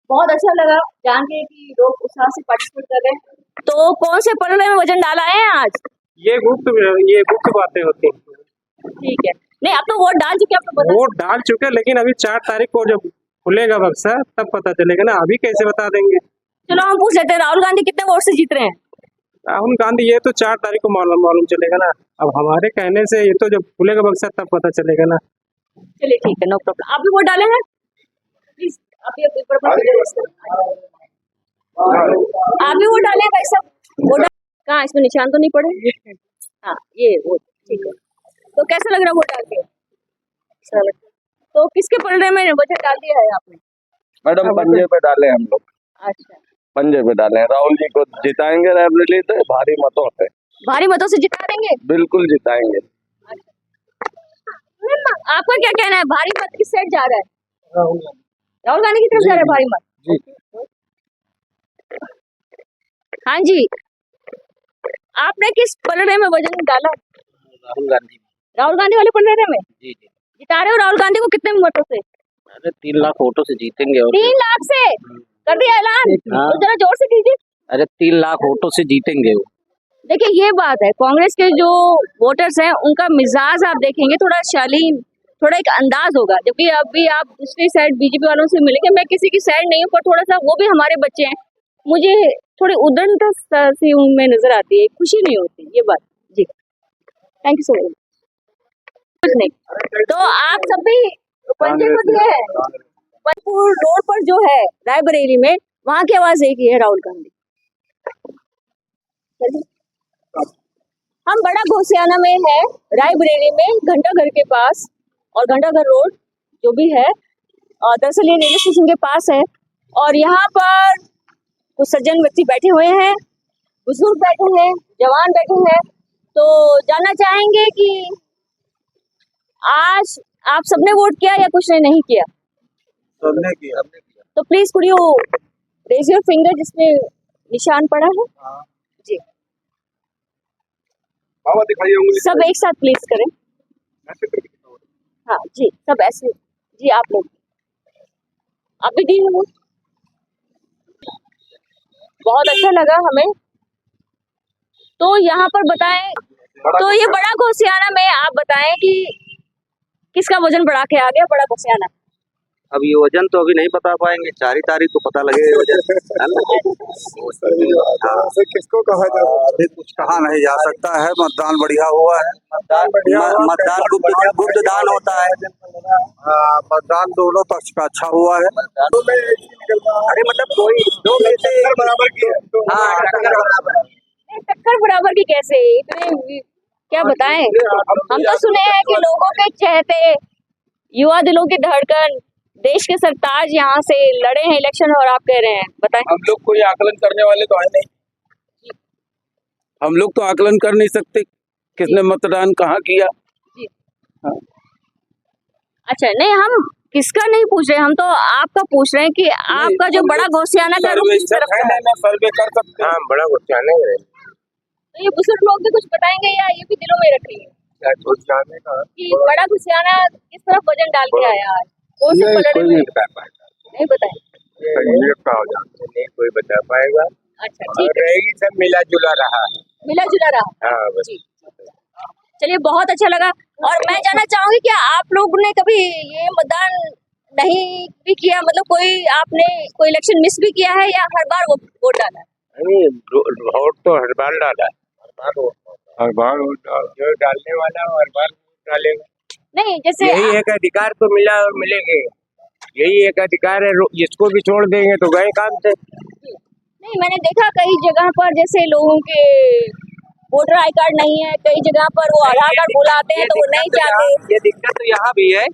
बहुत अच्छा लगा जान के कि लोग उत्साह से पार्टिसिपेट कर रहे हैं। तो कौन से पलड़े में वजन डाला है आज? ये गुप्त बातें होती हैं। ठीक है, नहीं आप तो वोट डाल चुके, आपको पता वोट डाल चुके, लेकिन अभी 4 तारीख को जब खुलेगा बक्सा तब पता चलेगा ना, अभी कैसे बता देंगे। चलो हम पूछ लेते हैं, राहुल गांधी कितने वोट से जीत रहे हैं? राहुल गांधी ये तो 4 तारीख को मालूम चलेगा ना। अब हमारे कहने से ये तो जब खुलेगा बक्सा तब पता चलेगा ना। चलिए ठीक है, नो प्रॉब्लम। आप भी वोट डाले हैं? प्लीज आप भी पेपर पर आप भी वोट डाले भाई साहब? वोट कहाँ, इसमें निशान तो नहीं पड़े? हाँ ये वोट, ठीक है। तो कैसा लग रहा है वोट डाल के? अच्छा लगता है। तो किसके पलड़े में वजन डाल दिया है आपने? मैडम पंजे पे डाले हम लोग, अच्छा, पंजे पे डाले हैं। राहुल जी को जिताएंगे रायबरेली से भारी मतों से, भारी मतों से जिता देंगे? बिल्कुल जिताएंगे। आपका क्या कहना है, भारी मत किस साइड जा रहा है? राहुल गांधी की तरफ जा रहा है भारी मत? जी हाँ जी, आपने किस पलड़े में वजन डाला? राहुल गांधी। राहुल गांधी वाले पलड़े में जी जी। जिता रहे हो राहुल गांधी को कितने मतों से? अरे 3 लाख वोटों से जीतेंगे। और 3 लाख से कर दिया ऐलान? हाँ। तो जरा जोर से कीजिए। अरे 3 लाख वोटों से जीतेंगे वो। देखिए ये बात है, कांग्रेस के जो वोटर्स हैं उनका मिजाज आप देखेंगे थोड़ा शालीन, थोड़ा एक अंदाज होगा, जबकि अभी आप दूसरी साइड बीजेपी वालों से मिलेंगे। मैं किसी की साइड नहीं हूँ, पर थोड़ा सा वो भी हमारे बच्चे हैं, मुझे थोड़ी उद्दंडता सी उनमें नजर आती है, खुशी नहीं होती ये बात। जी थैंक यू सो मच। कुछ नहीं, तो आप सब भी पंजे को दिए हैं। पंजपुर रोड पर जो है रायबरेली में, वहां की आवाज एक ही है, राहुल गांधी। हम बड़ा घोसियाना में है, रायबरेली में घंटाघर के पास, और घंटाघर रोड जो भी है दरअसल ये रेलवे स्टेशन के पास है। और यहाँ पर कुछ सज्जन व्यक्ति बैठे हुए हैं, बुजुर्ग बैठे हैं, जवान बैठे हैं। तो जानना चाहेंगे कि आज आप सबने वोट किया या कुछ ने नहीं किया? सबने किया। तो please could you raise your finger जिसमें निशान पड़ा है। जी दिखाइए उंगली। सब एक साथ प्लीज करें। हाँ जी, सब ऐसे। जी आप लोग आप भी दिए वोट, बहुत अच्छा लगा हमें। तो यहाँ पर बताएं, तो ये बड़ा घोसियाना में आप बताएं कि किसका वजन बढ़ा के आ गया बड़ा घोसियाना? अब ये वजन तो अभी नहीं बता पाएंगे, 4 तारीख को पता लगेगा वजन। किसको कहा जा सकता है? अभी कुछ कहा नहीं जा सकता है। मतदान बढ़िया हुआ है। मतदान गुप्त दान होता है। मतदान दोनों पक्ष का अच्छा हुआ है। अरे मतलब कोई दो में से बराबर की। हाँ टक्कर बराबर है। टक्कर बराबर की कैसे? इतने क्या बताएं, हम तो सुने हैं कि लोगों के चहते, युवा दिलों की धड़कन, देश के सरताज यहाँ से लड़े हैं इलेक्शन, और आप कह रहे हैं, बताएं। हम लोग कोई आकलन करने वाले तो है नहीं, हम लोग तो आकलन कर नहीं सकते किसने मतदान कहाँ किया। हाँ। अच्छा नहीं, हम किसका नहीं पूछ रहे, हम तो आपका पूछ रहे हैं कि आपका जो बड़ा घोसियाना का रुख किस तरफ है? सर्वे कर सकते हैं। हाँ बड़ा घोसियाना है। तो ये बुजुर्ग लोग भी कुछ बताएंगे या ये भी दिलों में रखेंगे कि बड़ा घोसियाना किस तरफ वजन डाल के आया आज? कौन से पलड़े में? नहीं बता पाएगा, नहीं बताएं। नहीं कोई बता पाएगा। अच्छा ठीक है, सब मिला जुला रहा है। मिला जुला रहा। हाँ जी चलिए, बहुत अच्छा लगा। और मैं जानना चाहूंगी कि आप लोग ने कभी ये मतदान नहीं भी किया, मतलब कोई आपने कोई इलेक्शन मिस भी किया है या हर बार वोट डाला है? नहीं वोट तो हर बार डाला है। हर बार वोट जो डालने वाला हर बार डालेगा। नहीं जैसे यही एक अधिकार तो मिला और मिलेंगे, यही एक अधिकार है, जिसको भी छोड़ देंगे तो गए काम से। नहीं, मैंने देखा कई जगह पर जैसे लोगों के वोटर आई कार्ड नहीं है, कई जगह पर वो आधार कार्ड बुलाते हैं तो वो नहीं चाहते। ये दिक्कत तो यहाँ भी है।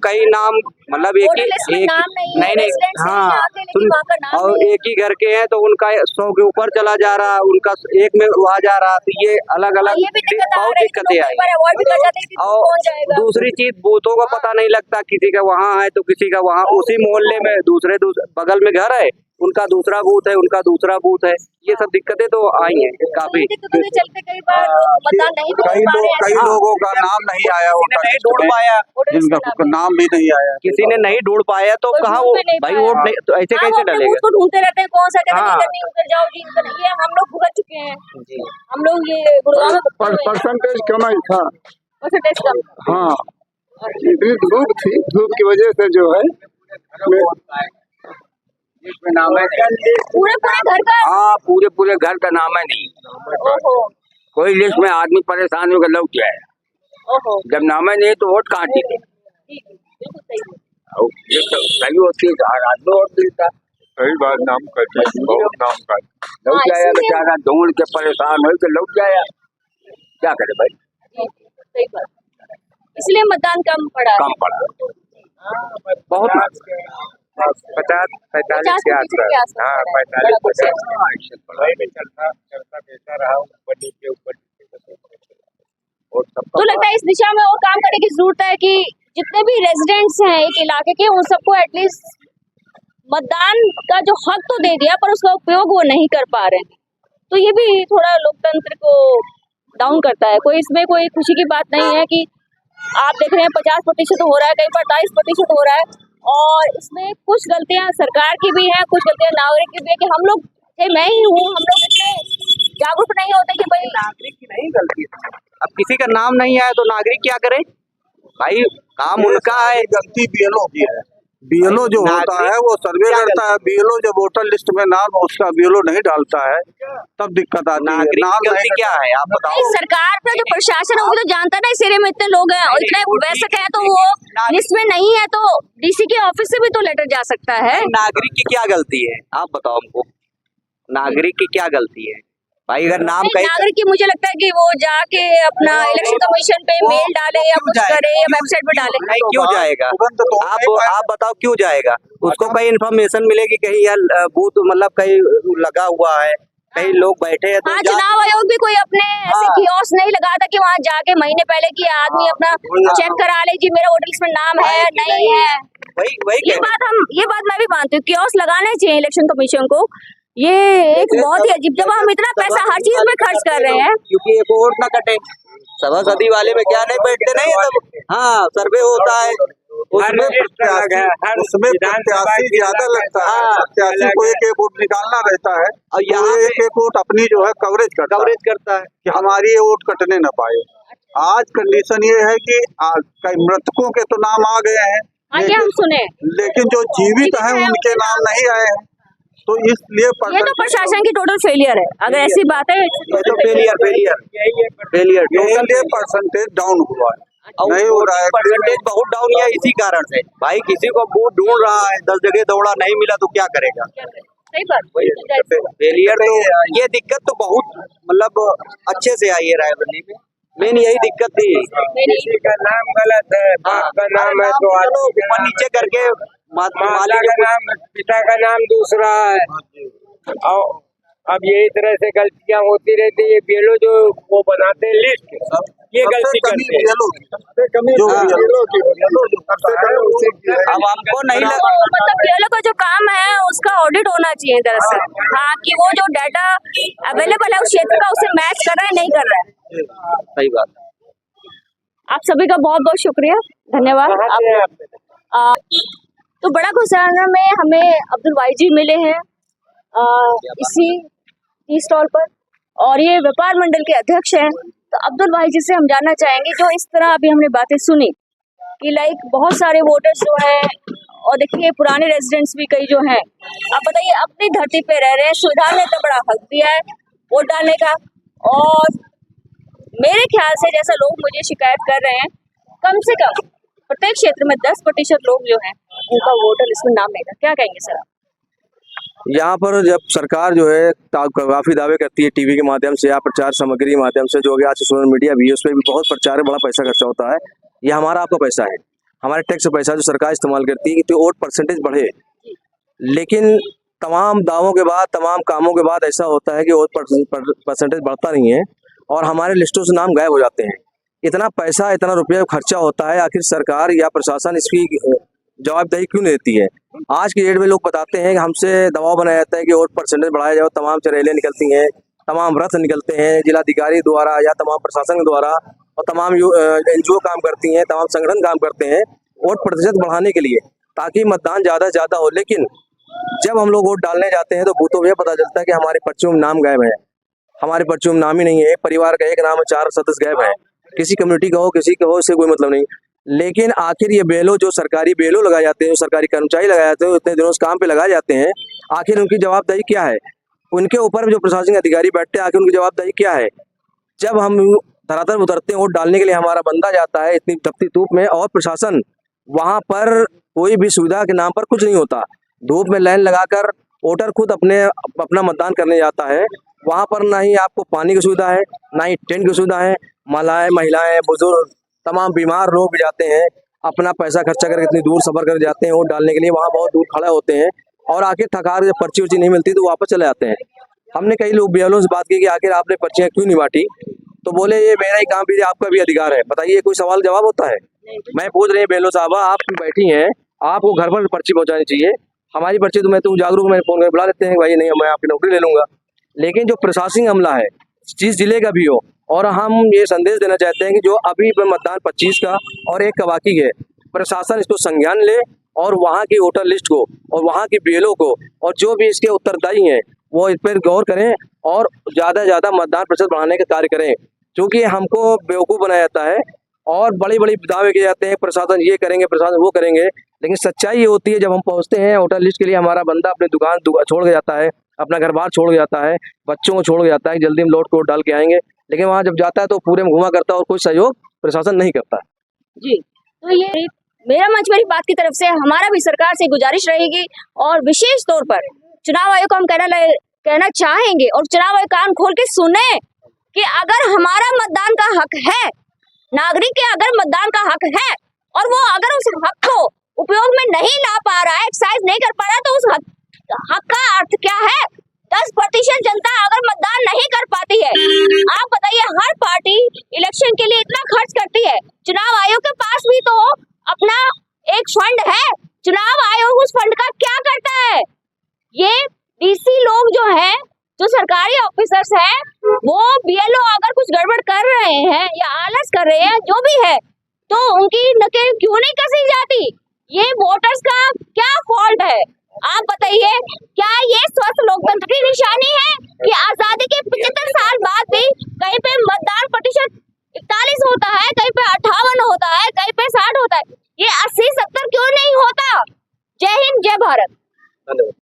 कई नाम मतलब एक ही नाम नहीं, हाँ और एक ही घर के हैं तो उनका 100 के ऊपर चला जा रहा, उनका एक में वहाँ जा रहा, तो ये अलग अलग बहुत दिक्कतें आई। और दूसरी चीज बूथों का पता नहीं लगता, किसी का वहाँ है तो किसी का वहाँ, उसी मोहल्ले में दूसरे बगल में घर है, उनका दूसरा बूथ है, उनका दूसरा बूथ है। ये सब दिक्कतें तो आई हैं काफी। चलते कई बार मतदान नहीं कई लोगों का नाम नहीं आया वोटर लिस्ट में, जिनका नाम भी नहीं आया। किसी ने नहीं ढूंढ पाया तो कोई कहाँ ढूंढ वो भी नहीं भाई पाया। वोट नहीं तो ऐसे हाँ, वो कैसे अपने डलेगा। बूथ को ढूंढते रहते हैं, कौन सा जगह हाँ। इधर नहीं, उधर जाओ जी, उधर नहीं। ये हम लोग भुगत चुके हैं, जी हम लोग ये गुड़गांव में भुगते हुए हैं। परसेंटेज कम ही था। परसेंटेज कम। हाँ, इतनी धूप थी, धूप की वजह से जो है नाम है पूरे पूरे घर का। हाँ पूरे घर का नाम है नहीं। ओहो कोई लिस्ट में आदमी परेशान होकर लौट जाए, ओहो, जब नाम है नहीं तो वोट कहाँ टिके। ठीक है, बिल्कुल सही है। ये तो सही होती है, हर आदमी वोट देता सही बात, नाम करते हैं, बहुत नाम करते लौट हाँ, जाया इसीलिए- बेचारा ढूंढ के परेशान हो के लौट जाया, क्या करे भाई। जी, सही बात। इसलिए मतदान कम पड़ा। कम पड़ा बहुत 50-45 के 50-55 के आसपास। आसपास हाँ, पड़ा है। 45-50 भाई में चलता बेहतर रहा, ऊपर नीचे और सबका तो लगता है इस दिशा में और काम करने की जरूरत है कि जितने भी रेजिडेंट्स हैं एक इलाके के, उन सबको एटलीस्ट मतदान का जो हक तो दे दिया, पर उसका उपयोग वो नहीं कर पा रहे हैं। तो ये भी थोड़ा लोकतंत्र को डाउन करता है। कोई इसमें कोई खुशी की बात नहीं है कि आप देख रहे हैं 50% हो रहा है, कहीं 48% हो रहा है, और इसमें कुछ गलतियां सरकार की भी हैं, कुछ गलतियां नागरिक की भी है कि हम लोग, मैं ही हूँ, हम लोग इतने जागरूक नहीं होते कि भाई नागरिक की नहीं गलती। अब किसी का नाम नहीं आया तो नागरिक क्या करे भाई, काम उनका है। गलती बीएलओ की है। बीएलओ जो होता है वो सर्वे करता है, बीएलओ जब वोटर लिस्ट में नाम उसका बीएलओ नहीं डालता है तब दिक्कत आती है। नागरिक नाम की गलती नहीं क्या है आप बताओ। नहीं, सरकार का जो प्रशासन है वो तो जानता है ना इस एरिया में इतने लोग हैं और इतने वयस्क हैं, तो वो लिस्ट में नहीं है तो डीसी के ऑफिस से भी तो लेटर जा सकता है। नागरिक की क्या गलती है आप बताओ हमको, नागरिक की क्या गलती है भाई। अगर नाम नहीं, कहीं नागरिक की मुझे लगता है कि वो जाके अपना इलेक्शन कमीशन पे मेल डाले या कुछ करे या वेबसाइट पे डाले। नहीं क्यों जाएगा, आप बताओ क्यों जाएगा। उसको कहीं इन्फॉर्मेशन मिलेगी कहीं यार बूथ मतलब कहीं लगा हुआ है, कहीं लोग बैठे हैं तो हाँ, चुनाव आयोग भी कोई अपने ऐसे कियोस्क नहीं लगाता कि वहाँ जाके महीने पहले की आदमी अपना चेक करा ले जी मेरा वोटर लिस्ट में नाम है नहीं है। वही ये बात मैं भी मानती हूँ, कियोस्क लगाने चाहिए इलेक्शन कमीशन को। ये एक बहुत ही अजीब, जब हम इतना पैसा हर चीज में खर्च कर रहे हैं, क्योंकि एक वोट ना कटे। सभासदी वाले में क्या नहीं बैठते नहीं सब, हाँ सर्वे होता है उसमें प्रत्याशी ज्यादा लगता है। प्रत्याशी को एक वोट निकालना रहता है और यहाँ एक वोट अपनी जो है कवरेज करता है कि हमारी ये वोट कटने न पाए। आज कंडीशन ये है कि कई मृतकों के तो नाम आ गए हैं, आगे हम सुने, लेकिन जो जीवित हैं उनके नाम नहीं आए हैं। तो इसलिए ये तो प्रशासन की टोटल फेलियर है। अगर ऐसी बात है ये तो फेलियर टोटल परसेंटेज डाउन हुआ है, नहीं हो रहा है। परसेंटेज बहुत डाउन है इसी कारण से भाई, किसी को वोट ढूंढ रहा है 10 जगह दौड़ा नहीं मिला तो क्या करेगा। सही बात। फेलियर तो ये दिक्कत तो बहुत मतलब अच्छे से आई है रायबरेली में, मेन यही दिक्कत थी। किसी का नाम गलत है, बाप का नाम है तो ऊपर नीचे करके माता का नाम पिता का नाम दूसरा है, और अब यही तरह से गलतियां होती रहती है। बीएलओ जो वो बनाते हैं लिस्ट, ये गलती करते हैं। अब हमको नहीं लगा मतलब बीएलओ का जो काम है उसका ऑडिट होना चाहिए दरअसल, हाँ, कि वो जो डाटा अवेलेबल है उस क्षेत्र का उसे मैच कर रहा है नहीं कर रहा है। सही बात। आप सभी का बहुत बहुत शुक्रिया, धन्यवाद। तो बड़ा घुसाना में हमें अब्दुल भाई जी मिले हैं इसी टी स्टॉल पर, और ये व्यापार मंडल के अध्यक्ष हैं। तो अब्दुल भाई जी से हम जानना चाहेंगे, जो इस तरह अभी हमने बातें सुनी कि लाइक बहुत सारे वोटर्स जो हैं, और देखिए पुराने रेजिडेंट्स भी कई जो हैं, आप बताइए अपनी धरती पे रह रहे हैं, संविधान ने इतना बड़ा हक दिया है वोट डालने का, और मेरे ख्याल से जैसा लोग मुझे शिकायत कर रहे हैं, कम से कम प्रत्येक क्षेत्र में 10% लोग जो हैं उनका वोटर लिस्ट में नाम नहीं था। क्या कहेंगे सर आप? यहाँ पर जब सरकार जो है काफी दावे करती है टीवी के माध्यम से या प्रचार सामग्री के माध्यम से, जो कि आज सोशल मीडिया भी है, उस पर भी बहुत प्रचार है, बड़ा पैसा खर्चा होता है। ये हमारा आपका पैसा है, हमारे टैक्स पैसा जो सरकार इस्तेमाल करती है तो वोट परसेंटेज बढ़े। लेकिन तमाम दावों के बाद, तमाम कामों के बाद ऐसा होता है कि वोट परसेंटेज बढ़ता नहीं है और हमारे लिस्टों से नाम गायब हो जाते हैं। इतना पैसा, इतना रुपया खर्चा होता है, आखिर सरकार या प्रशासन इसकी जवाबदेही क्यों नहीं देती है? आज की डेट में लोग बताते हैं कि हमसे दबाव बनाया जाता है कि वोट परसेंटेज बढ़ाया जाए, तमाम चरेलें निकलती हैं, तमाम रथ निकलते हैं जिलाधिकारी द्वारा या तमाम प्रशासन के द्वारा, और तमाम NGO काम करती हैं, तमाम संगठन काम करते हैं, वोट प्रतिशत बढ़ाने के लिए, ताकि मतदान ज्यादा से ज्यादा हो। लेकिन जब हम लोग वोट डालने जाते हैं तो बूथों में पता चलता है कि हमारे पर्चियों में नाम गायब है, हमारे पर्चियों में नाम ही नहीं है। एक परिवार का एक नाम है, 4 सदस्य गायब है, किसी कम्युनिटी का हो किसी का हो, इससे कोई मतलब नहीं। लेकिन आखिर ये बेलो, जो सरकारी बेलो लगाए जाते हैं, जो सरकारी कर्मचारी लगाए जाते हैं, इतने दिनों से काम पे लगाए जाते हैं, आखिर उनकी जवाबदेही क्या है? उनके ऊपर जो प्रशासनिक अधिकारी बैठते हैं, आखिर उनकी जवाबदेही क्या है? जब हम धरातल उतरते हैं वोट डालने के लिए, हमारा बंदा जाता है इतनी तपती धूप में, और प्रशासन वहां पर कोई भी सुविधा के नाम पर कुछ नहीं होता। धूप में लाइन लगाकर वोटर खुद अपना मतदान करने जाता है। वहां पर ना ही आपको पानी की सुविधा है, ना ही टेंट की सुविधा है। महिलाएं, बुजुर्ग, तमाम बीमार लोग भी जाते हैं, अपना पैसा खर्चा करके इतनी दूर सफर कर जाते हैं वोट डालने के लिए, वहां बहुत दूर खड़े होते हैं, और आखिर थकार जब पर्ची उर्ची नहीं मिलती तो वापस चले जाते हैं। हमने कई लोग बीएलओ से बात की कि आखिर आपने पर्चियां क्यों नहीं बांटी, तो बोले ये मेरा ही काम भी, आपका भी अधिकार है। बताइए, कोई सवाल जवाब होता है? मैं पूछ रही हूँ बीएलओ साहबा, आप बैठी हैं, आपको घर पर पर्ची पहुंचानी चाहिए। हमारी पर्ची तो मैं तो जागरूक, मैंने फोन कर बुला लेते हैं, भाई नहीं मैं आपकी नौकरी ले लूंगा। लेकिन जो प्रशासनिक अमला है, जिस जिले का भी हो, और हम ये संदेश देना चाहते हैं कि जो अभी मतदान 25 का और 1 का बाकी है, प्रशासन इसको संज्ञान ले, और वहाँ की वोटर लिस्ट को और वहाँ की बीएलओ को और जो भी इसके उत्तरदायी हैं वो इस पर गौर करें, और ज़्यादा से ज़्यादा मतदान प्रतिशत बढ़ाने का कार्य करें। क्योंकि हमको बेवकूफ़ बनाया जाता है और बड़ी बड़ी दावे किए जाते हैं, प्रशासन ये करेंगे, प्रशासन वो करेंगे, लेकिन सच्चाई ये होती है जब हम पहुंचते हैं वोटर लिस्ट के लिए, हमारा बंदा अपनी दुकान छोड़ के जाता है, अपना घर बार छोड़ के जाता है, बच्चों को छोड़ के जाता है, जल्दी हम लौट को डाल के आएंगे, लेकिन वहां जब जाता है तो पूरे में घुमा करता है और कोई सहयोग प्रशासन नहीं करता। जी, तो ये मेरा मंच मेरी बात की तरफ से हमारा भी सरकार से गुजारिश रहेगी, और विशेष तौर पर चुनाव आयोग को हम कहना चाहेंगे, और चुनाव आयोग कान खोल के सुने कि अगर हमारा मतदान का हक है, नागरिक के अगर मतदान का हक है, और वो अगर उस हक को उपयोग में नहीं ला पा रहा है, एक्सरसाइज नहीं कर पा रहा है, तो उस हक का अर्थ क्या है? 10% जनता अगर मतदान नहीं कर पाती है, आप बताइए, हर पार्टी इलेक्शन के लिए इतना खर्च करती है, चुनाव आयोग के पास भी तो अपना एक फंड है, चुनाव आयोग उस फंड का क्या करता है? ये डीसी लोग जो हैं, जो सरकारी ऑफिसर्स हैं, वो बीएलओ अगर कुछ गड़बड़ कर रहे हैं या आलस कर रहे हैं, जो भी है, तो उनकी नकेल क्यों नहीं कसी जाती? ये वोटर्स का क्या फॉल्ट है? आप बताइए, क्या ये स्वस्थ लोकतंत्र की निशानी है कि आजादी के 75 साल बाद भी कहीं पे मतदान प्रतिशत 41 होता है, कहीं पे 58 होता है, कहीं पे 60 होता है, ये 80-70 क्यों नहीं होता? जय हिंद, जय भारत। धन्यवाद।